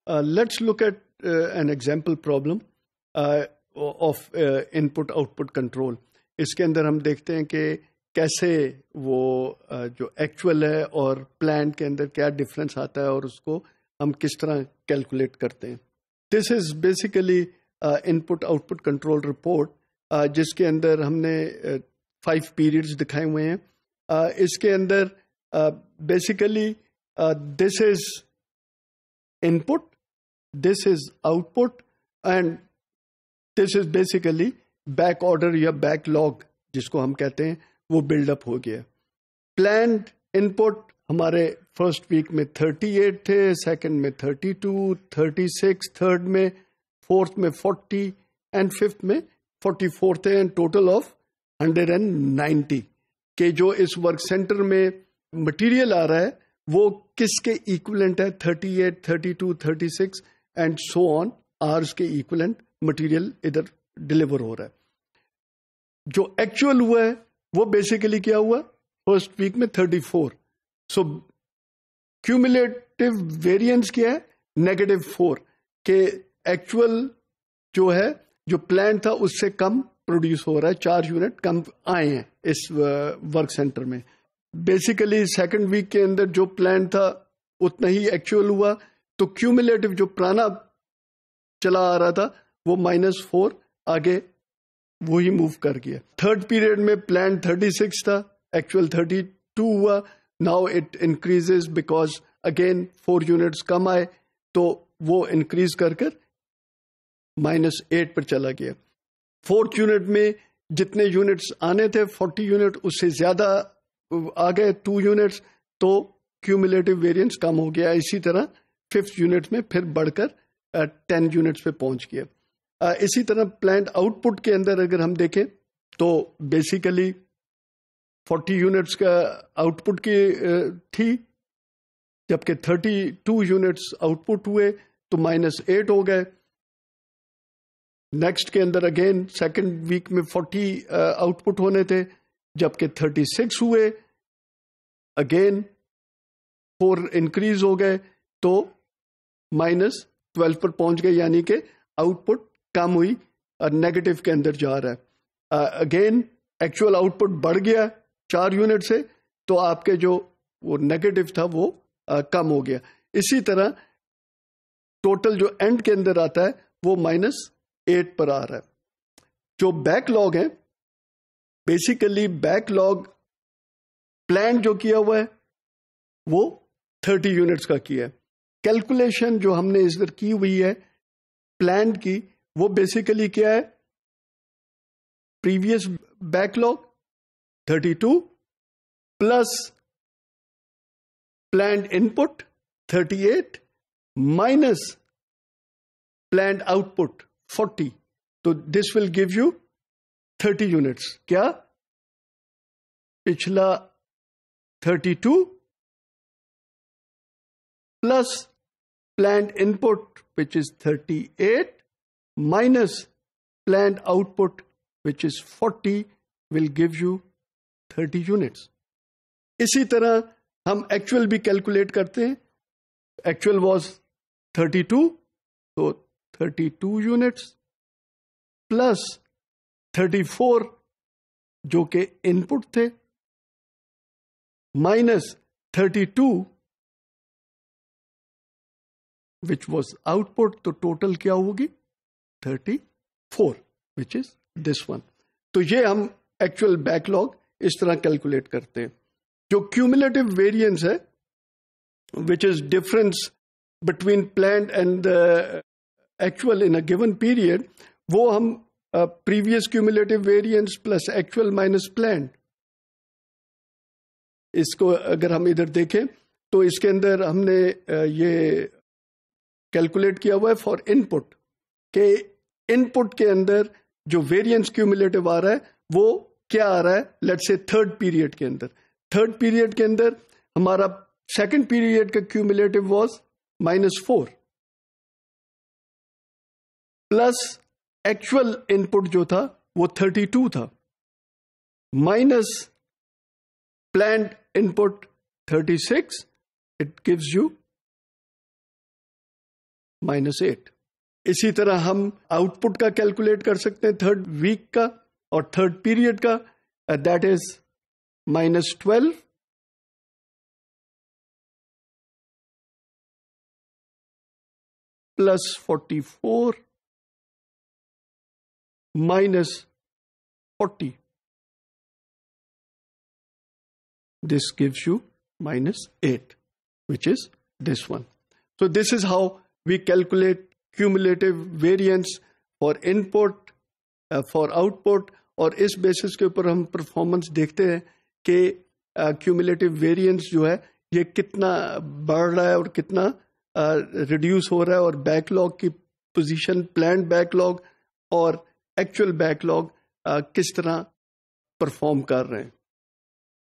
Let's look at an example problem of input output control. इसके अंदर हम देखते हैं कि कैसे वो जो एक्चुअल है और प्लान के अंदर क्या डिफरेंस आता है और उसको हम किस तरह कैलकुलेट करते हैं. This is basically input output control report, जिसके अंदर हमने 5 पीरियड्स दिखाए हुए हैं. इसके अंदर basically this is input, this is output and this is basically back order या बैकलॉग जिसको हम कहते हैं, वो बिल्डअप हो गया. प्लान्ड इनपुट हमारे फर्स्ट वीक में 38 थे, सेकंड में 32, 36, थर्ड में, फोर्थ में 40 एंड फिफ्थ में 44 थे, एंड टोटल ऑफ 190 के जो इस वर्क सेंटर में मटेरियल आ रहा है वो किसके इक्विवेलेंट है. 38, 32, 36 एंड सो ऑन आवर्स के इक्विवेलेंट मटेरियल इधर डिलीवर हो रहा है. जो एक्चुअल हुआ है वो बेसिकली क्या हुआ, फर्स्ट वीक में 34. सो क्यूमुलेटिव वेरिएंस क्या है, -4 के एक्चुअल जो है जो प्लान था उससे कम प्रोड्यूस हो रहा है, 4 यूनिट कम आए हैं इस वर्क सेंटर में. बेसिकली सेकंड वीक के अंदर जो प्लान था उतना ही एक्चुअल हुआ, तो क्यूमुलेटिव जो पुराना चला आ रहा था वो -4 आगे वो ही मूव कर गया. थर्ड पीरियड में प्लान 36 था, एक्चुअल 32 हुआ. Now it increases because again 4 units कम आए, तो वो इंक्रीज कर -8 पर चला गया. फोर्थ यूनिट में जितने यूनिट्स आने थे 40 यूनिट उससे ज्यादा आ गए 2 यूनिट्स, तो क्यूमुलेटिव वेरिएंस कम हो गया. इसी तरह फिफ्थ यूनिट में फिर बढ़कर 10 यूनिट्स पे पहुंच गया. इसी तरह प्लांट आउटपुट के अंदर अगर हम देखें तो बेसिकली 40 यूनिट्स का आउटपुट की थी, जबकि 32 यूनिट्स आउटपुट हुए तो -8 हो गए. नेक्स्ट के अंदर अगेन सेकंड वीक में 40 आउटपुट होने थे, जबकि 36 हुए, अगेन 4 इंक्रीज हो गए तो -12 पर पहुंच गए, यानी कि आउटपुट कम हुई और नेगेटिव के अंदर जा रहा है. अगेन एक्चुअल आउटपुट बढ़ गया 4 यूनिट से, तो आपके जो वो नेगेटिव था वो कम हो गया. इसी तरह टोटल जो एंड के अंदर आता है वो -8 पर आ रहा है. जो बैकलॉग है, बेसिकली बैकलॉग प्लान जो किया हुआ है वो 30 यूनिट्स का किया है. कैलकुलेशन जो हमने इधर की हुई है प्लान की, वो बेसिकली क्या है, previous backlog 32 plus planned input 38 minus planned output 40, तो this will give you 30 units. क्या पिछला 32 plus planned input which is 38 minus planned output which is 40 will give you 30 units. इसी तरह हम एक्चुअल भी कैलकुलेट करते हैं. एक्चुअल वाज 32, तो 32 यूनिट्स प्लस 34 जो के इनपुट थे माइनस 32 which was output, तो टोटल क्या होगी 34 which is this one. तो ये हम एक्चुअल बैकलॉग इस तरह कैलकुलेट करते हैं. जो क्यूमुलेटिव वेरिएंस है which is difference between planned and actual in a given period, वो हम previous cumulative variance plus actual minus planned, इसको अगर हम इधर देखें तो इसके अंदर हमने ये कैलकुलेट किया हुआ है फॉर इनपुट, के इनपुट के अंदर जो वेरिएंस क्यूमुलेटिव आ रहा है वो क्या आ रहा है. लेट्स से थर्ड पीरियड के अंदर हमारा सेकंड पीरियड का cumulative was -4 plus actual input जो था वो 32 था minus planned input 36, it gives you -8। इसी तरह हम आउटपुट का कैलकुलेट कर सकते हैं थर्ड वीक का और थर्ड पीरियड का, that is -12 + 44 - 40. This gives you -8, which is this one. So this is how we calculate cumulative variance for input, for output, और इस बेसिस के ऊपर हम परफॉर्मेंस देखते हैं कि क्यूमुलेटिव वेरिएंस जो है ये कितना बढ़ रहा है और कितना रिड्यूस हो रहा है, और बैकलॉग की पोजीशन, प्लान्ड बैकलॉग और एक्चुअल बैकलॉग किस तरह परफॉर्म कर रहे हैं.